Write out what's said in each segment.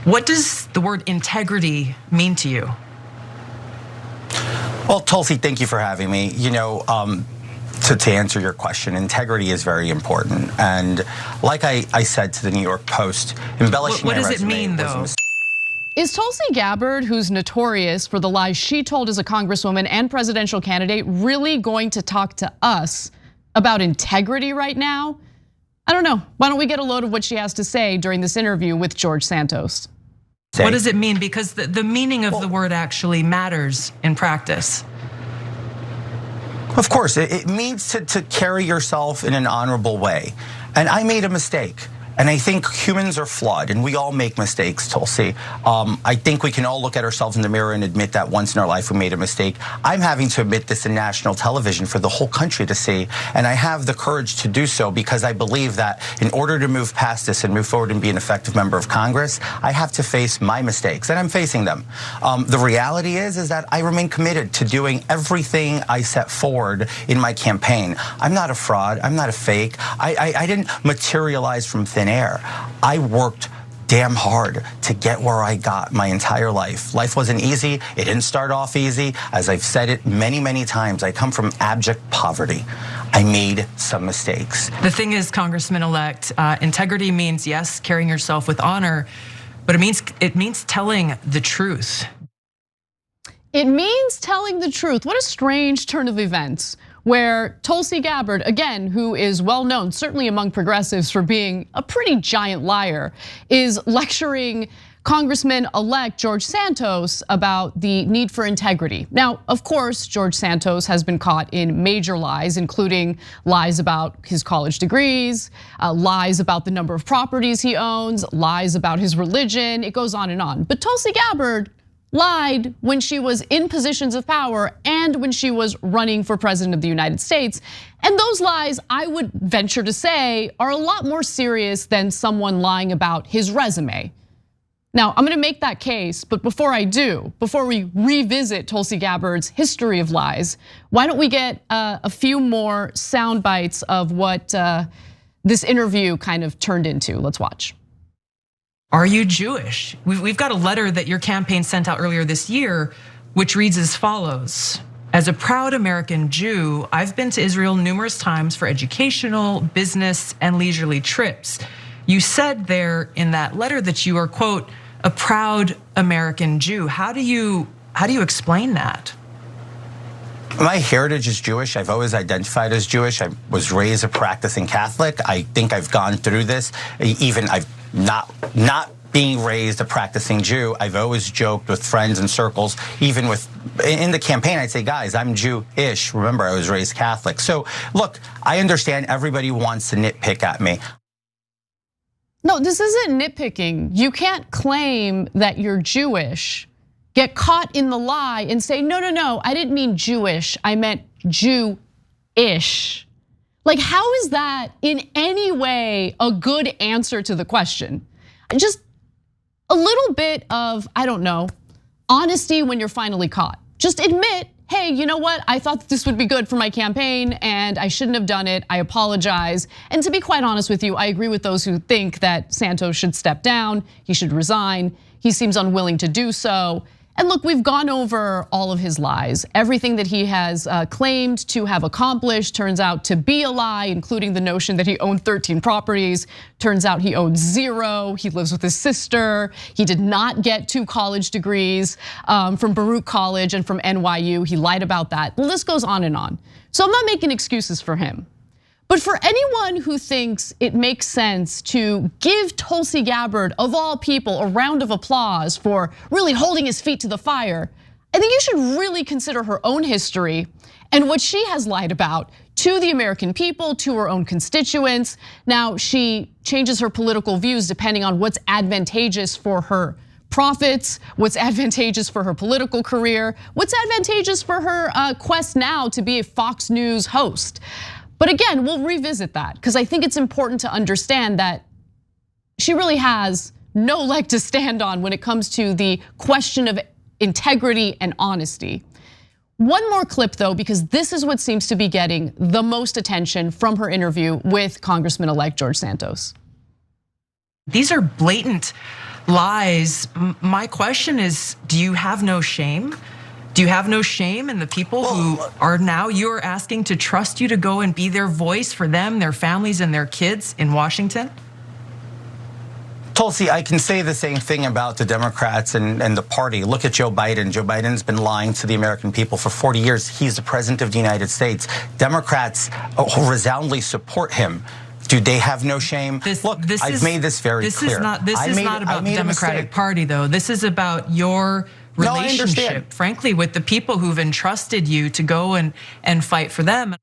What does the word integrity mean to you? Well, Tulsi, thank you for having me. To answer your question, integrity is very important. And like I said to the New York Post, embellishing what my does resume it mean, though? Is Tulsi Gabbard, who's notorious for the lies she told as a congresswoman and presidential candidate, really going to talk to us about integrity right now? I don't know. Why don't we get a load of what she has to say during this interview with George Santos? What does it mean? Because the meaning of the word actually matters in practice. Of course, it means to carry yourself in an honorable way. And I made a mistake. And I think humans are flawed, and we all make mistakes, Tulsi. I think we can all look at ourselves in the mirror and admit that once in our life we made a mistake. I'm having to admit this in national television for the whole country to see, and I have the courage to do so because I believe that in order to move past this and move forward and be an effective member of Congress, I have to face my mistakes, and I'm facing them. The reality is that I remain committed to doing everything I set forward in my campaign. I'm not a fraud. I'm not a fake. I didn't materialize from thin air. I worked damn hard to get where I got my entire life. Life wasn't easy. It didn't start off easy. As I've said it many, many times, I come from abject poverty. I made some mistakes. The thing is, Congressman-elect, integrity means, yes, carrying yourself with honor, but it means telling the truth. It means telling the truth. What a strange turn of events, where Tulsi Gabbard, again, who is well known, certainly among progressives, for being a pretty giant liar, is lecturing Congressman-elect George Santos about the need for integrity. Now, of course, George Santos has been caught in major lies, including lies about his college degrees, lies about the number of properties he owns, lies about his religion, it goes on and on. But Tulsi Gabbard lied when she was in positions of power and when she was running for president of the United States. And those lies, I would venture to say, are a lot more serious than someone lying about his resume. Now, I'm gonna make that case, but before I do, before we revisit Tulsi Gabbard's history of lies, why don't we get a few more sound bites of what this interview kind of turned into? Let's watch. Are you Jewish? We've got a letter that your campaign sent out earlier this year, which reads as follows. As a proud American Jew, I've been to Israel numerous times for educational, business, and leisurely trips. You said there in that letter that you are, quote, a proud American Jew. How do you explain that? My heritage is Jewish. I've always identified as Jewish. I was raised a practicing Catholic. I think I've gone through this. Even I've not being raised a practicing Jew. I've always joked with friends and circles, even in the campaign, I'd say, guys, I'm Jewish. Remember, I was raised Catholic. So look, I understand everybody wants to nitpick at me. No, this isn't nitpicking. You can't claim that you're Jewish, get caught in the lie and say, no, I didn't mean Jewish, I meant Jew-ish. Like, how is that in any way a good answer to the question? Just a little bit of, I don't know, honesty when you're finally caught. Just admit, hey, you know what? I thought this would be good for my campaign and I shouldn't have done it. I apologize. And to be quite honest with you, I agree with those who think that Santos should step down, he should resign. He seems unwilling to do so. And look, we've gone over all of his lies. Everything that he has claimed to have accomplished turns out to be a lie, including the notion that he owned 13 properties. Turns out he owns 0. He lives with his sister. He did not get 2 college degrees from Baruch College and from NYU. He lied about that. The list goes on and on. So I'm not making excuses for him. But for anyone who thinks it makes sense to give Tulsi Gabbard, of all people, a round of applause for really holding his feet to the fire, I think you should really consider her own history and what she has lied about to the American people, to her own constituents. Now, she changes her political views depending on what's advantageous for her profits, what's advantageous for her political career, what's advantageous for her quest now to be a Fox News host. But again, we'll revisit that because I think it's important to understand that she really has no leg to stand on when it comes to the question of integrity and honesty. One more clip though, because this is what seems to be getting the most attention from her interview with Congressman-elect George Santos. These are blatant lies. My question is, do you have no shame? Do you have no shame in the people who are now you're asking to trust you to go and be their voice for them, their families, and their kids in Washington? Tulsi, I can say the same thing about the Democrats and the party. Look at Joe Biden. Joe Biden's been lying to the American people for 40 years. He's the president of the United States. Democrats resoundingly support him. Do they have no shame? I've made this very clear. This is not about the Democratic Party, though. This is about your relationship, frankly, with the people who've entrusted you to go and fight for them.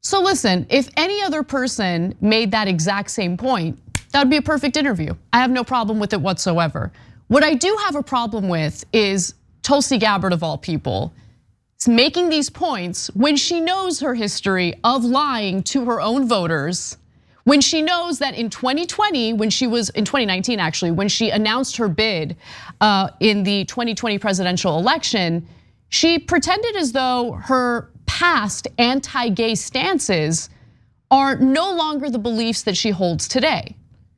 So listen, if any other person made that exact same point, that would be a perfect interview. I have no problem with it whatsoever. What I do have a problem with is Tulsi Gabbard, of all people, making these points when she knows her history of lying to her own voters, when she knows that in 2020, in 2019 actually, when she announced her bid in the 2020 presidential election, she pretended as though her past anti-gay stances are no longer the beliefs that she holds today.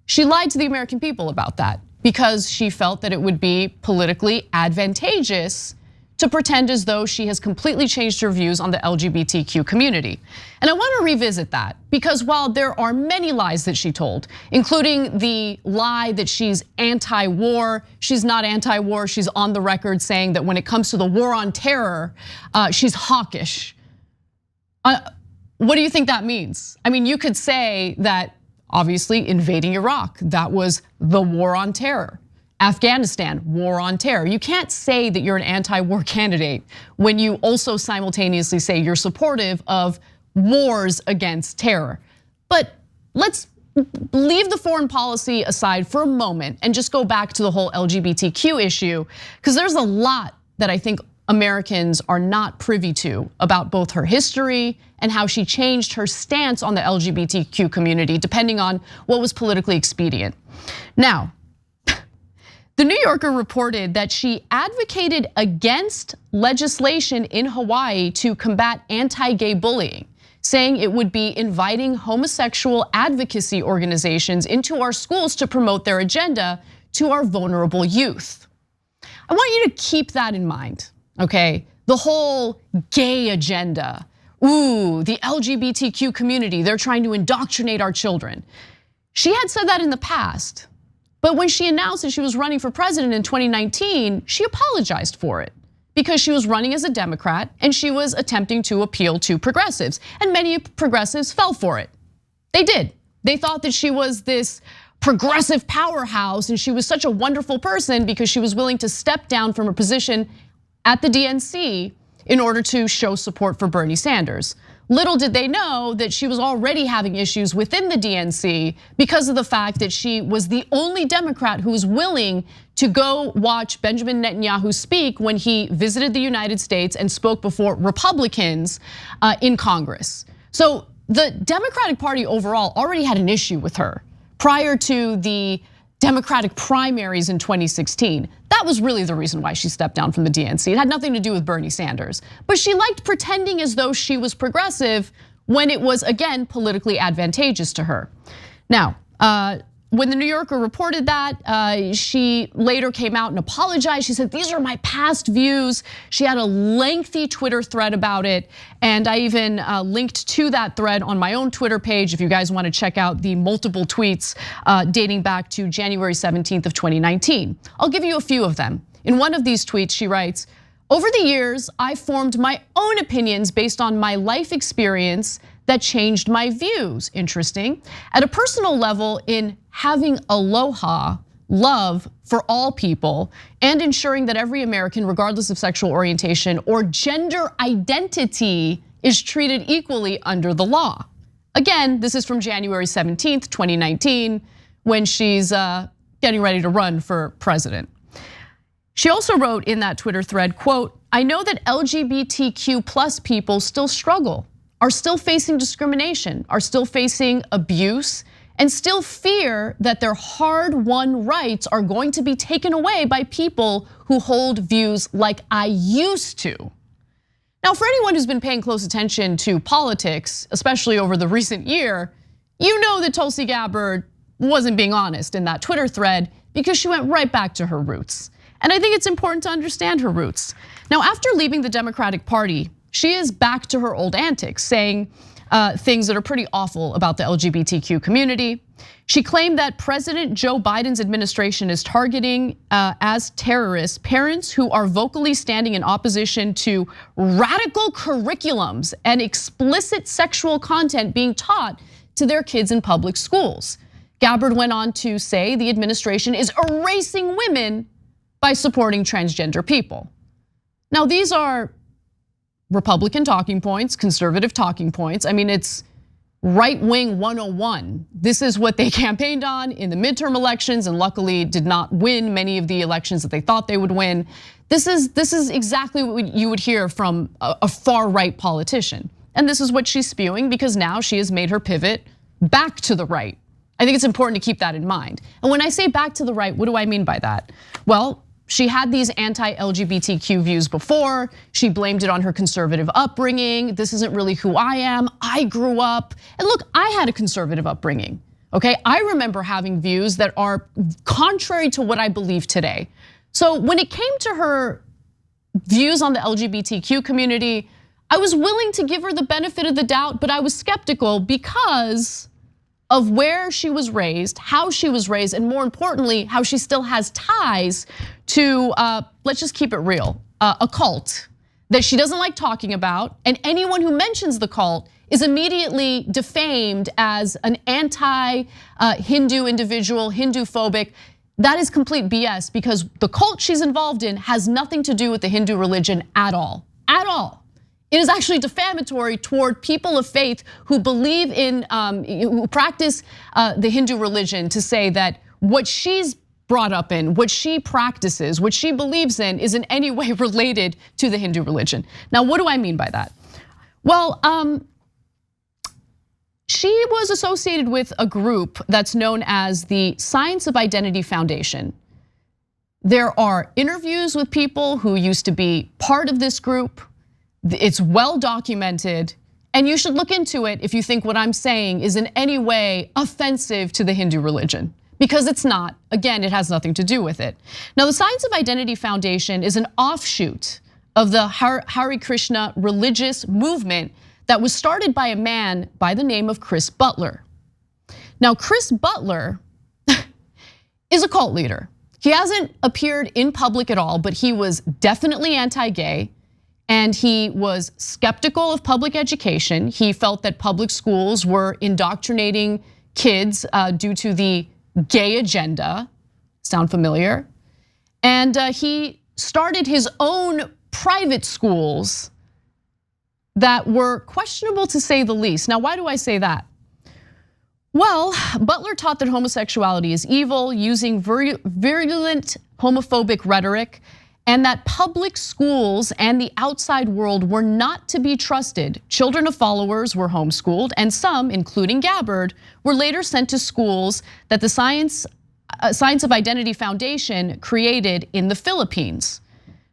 She lied to the American people about that because she felt that it would be politically advantageous to pretend as though she has completely changed her views on the LGBTQ community. And I want to revisit that because while there are many lies that she told, including the lie that she's anti-war, she's not anti-war, she's on the record saying that when it comes to the war on terror, she's hawkish. What do you think that means? I mean, you could say that obviously invading Iraq, that was the war on terror. Afghanistan, war on terror. You can't say that you're an anti-war candidate when you also simultaneously say you're supportive of wars against terror. But let's leave the foreign policy aside for a moment and just go back to the whole LGBTQ issue, because there's a lot that I think Americans are not privy to about both her history and how she changed her stance on the LGBTQ community depending on what was politically expedient. Now, the New Yorker reported that she advocated against legislation in Hawaii to combat anti-gay bullying, saying it would be inviting homosexual advocacy organizations into our schools to promote their agenda to our vulnerable youth. I want you to keep that in mind, okay? The whole gay agenda. Ooh, the LGBTQ community, they're trying to indoctrinate our children. She had said that in the past. But when she announced that she was running for president in 2019, she apologized for it because she was running as a Democrat and she was attempting to appeal to progressives. And many progressives fell for it. They did. They thought that she was this progressive powerhouse and she was such a wonderful person because she was willing to step down from her position at the DNC in order to show support for Bernie Sanders. Little did they know that she was already having issues within the DNC because of the fact that she was the only Democrat who was willing to go watch Benjamin Netanyahu speak when he visited the United States and spoke before Republicans in Congress. So the Democratic Party overall already had an issue with her prior to the Democratic primaries in 2016. That was really the reason why she stepped down from the DNC. It had nothing to do with Bernie Sanders. But she liked pretending as though she was progressive when it was, again, politically advantageous to her. Now, when the New Yorker reported that, she later came out and apologized. She said, these are my past views. She had a lengthy Twitter thread about it. And I even linked to that thread on my own Twitter page if you guys want to check out the multiple tweets dating back to January 17th of 2019. I'll give you a few of them. In one of these tweets, she writes, over the years, I formed my own opinions based on my life experience that changed my views. Interesting. At a personal level, in having aloha, love for all people, and ensuring that every American, regardless of sexual orientation or gender identity, is treated equally under the law. Again, this is from January 17th, 2019, when she's getting ready to run for president. She also wrote in that Twitter thread, quote, I know that LGBTQ plus people still struggle, are still facing discrimination, are still facing abuse, and still fear that their hard-won rights are going to be taken away by people who hold views like I used to. Now, for anyone who's been paying close attention to politics, especially over the recent year, you know that Tulsi Gabbard wasn't being honest in that Twitter thread. because she went right back to her roots. And I think it's important to understand her roots. Now, after leaving the Democratic Party, she is back to her old antics, saying things that are pretty awful about the LGBTQ community. She claimed that President Joe Biden's administration is targeting as terrorists parents who are vocally standing in opposition to radical curriculums and explicit sexual content being taught to their kids in public schools. Gabbard went on to say the administration is erasing women by supporting transgender people. Now, these are Republican talking points, conservative talking points. I mean, it's right-wing 101. This is what they campaigned on in the midterm elections and luckily did not win many of the elections that they thought they would win. This is exactly what you would hear from a far-right politician. And this is what she's spewing because now she has made her pivot back to the right. I think it's important to keep that in mind. And when I say back to the right, what do I mean by that? Well, she had these anti-LGBTQ views before. She blamed it on her conservative upbringing. This isn't really who I am. I grew up, and look, I had a conservative upbringing, okay? I remember having views that are contrary to what I believe today. So when it came to her views on the LGBTQ community, I was willing to give her the benefit of the doubt, but I was skeptical because of where she was raised, how she was raised, and more importantly, how she still has ties to, let's just keep it real, a cult that she doesn't like talking about. And anyone who mentions the cult is immediately defamed as an anti-Hindu individual, Hindu-phobic. That is complete BS because the cult she's involved in has nothing to do with the Hindu religion at all, at all. It is actually defamatory toward people of faith who believe in, who practice the Hindu religion to say that what she's brought up in, what she practices, what she believes in is in any way related to the Hindu religion. Now, what do I mean by that? Well, she was associated with a group that's known as the Science of Identity Foundation. There are interviews with people who used to be part of this group. It's well documented, and you should look into it if you think what I'm saying is in any way offensive to the Hindu religion, because it's not. Again, it has nothing to do with it. Now, the Science of Identity Foundation is an offshoot of the Hare Krishna religious movement that was started by a man by the name of Chris Butler. Now, Chris Butler is a cult leader. He hasn't appeared in public at all, but he was definitely anti-gay. And he was skeptical of public education. He felt that public schools were indoctrinating kids due to the gay agenda. Sound familiar? And he started his own private schools that were questionable to say the least. Now, why do I say that? Well, Butler taught that homosexuality is evil, using virulent homophobic rhetoric, and that public schools and the outside world were not to be trusted. Children of followers were homeschooled, and some, including Gabbard, were later sent to schools that the Science of Identity Foundation created in the Philippines.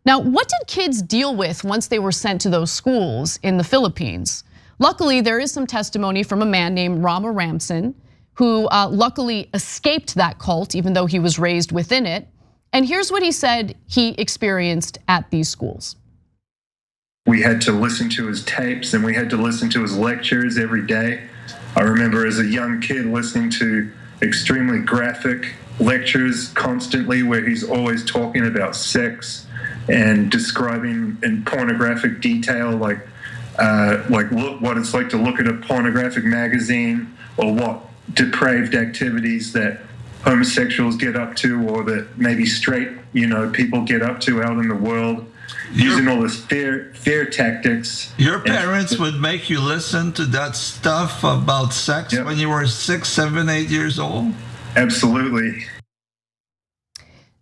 Now, what did kids deal with once they were sent to those schools in the Philippines? Luckily, there is some testimony from a man named Rama Ramson, who luckily escaped that cult, even though he was raised within it. And here's what he said he experienced at these schools. We had to listen to his tapes and we had to listen to his lectures every day. I remember as a young kid listening to extremely graphic lectures constantly where he's always talking about sex and describing in pornographic detail like look what it's like to look at a pornographic magazine or what depraved activities that homosexuals get up to or that maybe straight, people get up to out in the world, using all this fear tactics. Your parents would make you listen to that stuff about sex when you were 6, 7, 8 years old? Absolutely.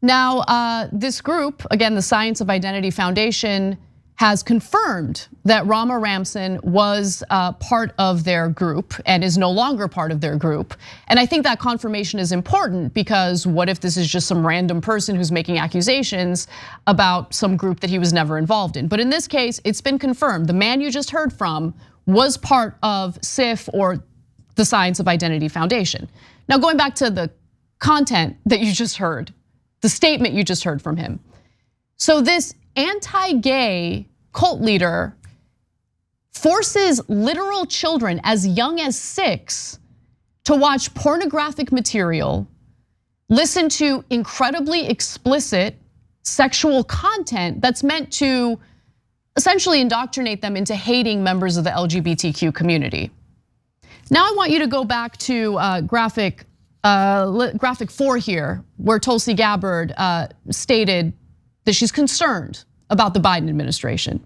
Now, this group, again, the Science of Identity Foundation, has confirmed that Rama Ramson was part of their group and is no longer part of their group. And I think that confirmation is important because what if this is just some random person who's making accusations about some group that he was never involved in? But in this case, it's been confirmed. The man you just heard from was part of SIF or the Science of Identity Foundation. Now, going back to the content that you just heard, the statement you just heard from him. So this anti-gay cult leader forces literal children as young as 6 to watch pornographic material, listen to incredibly explicit sexual content that's meant to essentially indoctrinate them into hating members of the LGBTQ community. Now I want you to go back to graphic 4 here, where Tulsi Gabbard stated that she's concerned about the Biden administration.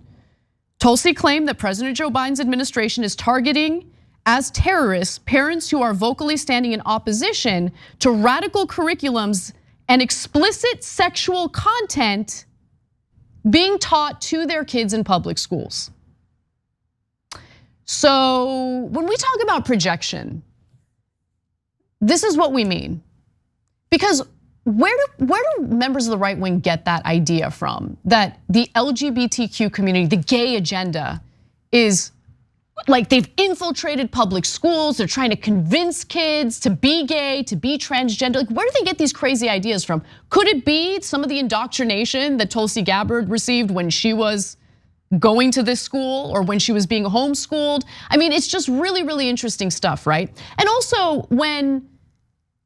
Tulsi claimed that President Joe Biden's administration is targeting as terrorists parents who are vocally standing in opposition to radical curriculums and explicit sexual content being taught to their kids in public schools. So when we talk about projection, this is what we mean. Because where do members of the right wing get that idea from? That the LGBTQ community, the gay agenda, is like they've infiltrated public schools, they're trying to convince kids to be gay, to be transgender. Like, where do they get these crazy ideas from? Could it be some of the indoctrination that Tulsi Gabbard received when she was going to this school or when she was being homeschooled? I mean, it's just really, really interesting stuff, right? And also when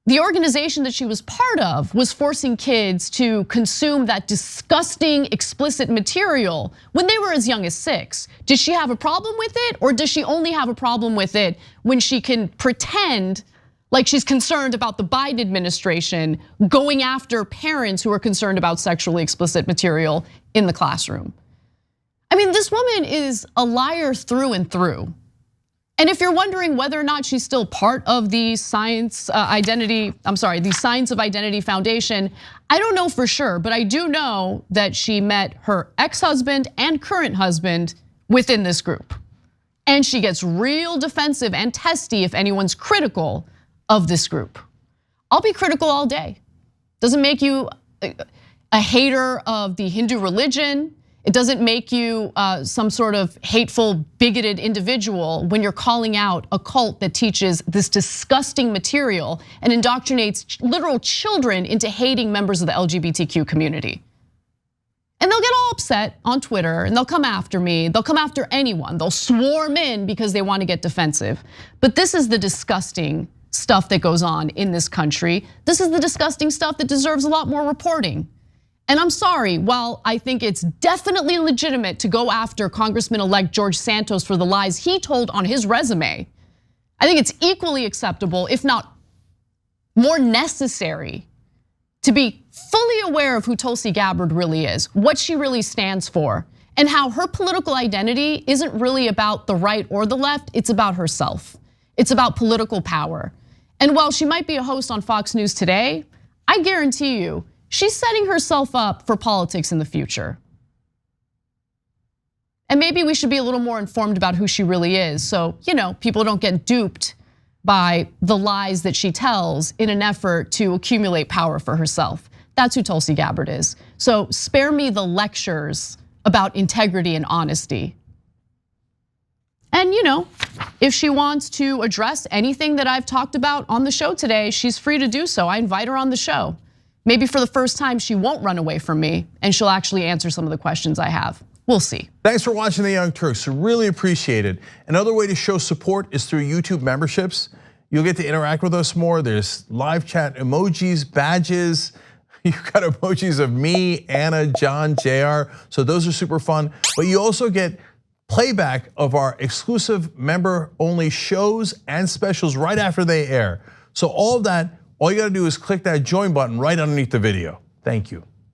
the organization that she was part of was forcing kids to consume that disgusting, explicit material when they were as young as 6. Does she have a problem with it, or does she only have a problem with it when she can pretend like she's concerned about the Biden administration going after parents who are concerned about sexually explicit material in the classroom? I mean, this woman is a liar through and through. And if you're wondering whether or not she's still part of the Science of Identity Foundation, I don't know for sure, but I do know that she met her ex-husband and current husband within this group. And she gets real defensive and testy if anyone's critical of this group. I'll be critical all day. Doesn't make you a hater of the Hindu religion. It doesn't make you some sort of hateful, bigoted individual when you're calling out a cult that teaches this disgusting material and indoctrinates literal children into hating members of the LGBTQ community. And they'll get all upset on Twitter and they'll come after me. They'll come after anyone. They'll swarm in because they want to get defensive. But this is the disgusting stuff that goes on in this country. This is the disgusting stuff that deserves a lot more reporting. And I'm sorry, while I think it's definitely legitimate to go after Congressman-elect George Santos for the lies he told on his resume, I think it's equally acceptable, if not more necessary, to be fully aware of who Tulsi Gabbard really is, what she really stands for, and how her political identity isn't really about the right or the left, it's about herself. It's about political power. And while she might be a host on Fox News today, I guarantee you, she's setting herself up for politics in the future. And maybe we should be a little more informed about who she really is, so people don't get duped by the lies that she tells in an effort to accumulate power for herself. That's who Tulsi Gabbard is. So spare me the lectures about integrity and honesty. And if she wants to address anything that I've talked about on the show today, she's free to do so. I invite her on the show. Maybe for the first time, she won't run away from me and she'll actually answer some of the questions I have. We'll see. Thanks for watching The Young Turks, really appreciate it. Another way to show support is through YouTube memberships. You'll get to interact with us more. There's live chat emojis, badges. You've got emojis of me, Anna, John, JR. So those are super fun. But you also get playback of our exclusive member-only shows and specials right after they air. So all of that, all you gotta do is click that join button right underneath the video. Thank you.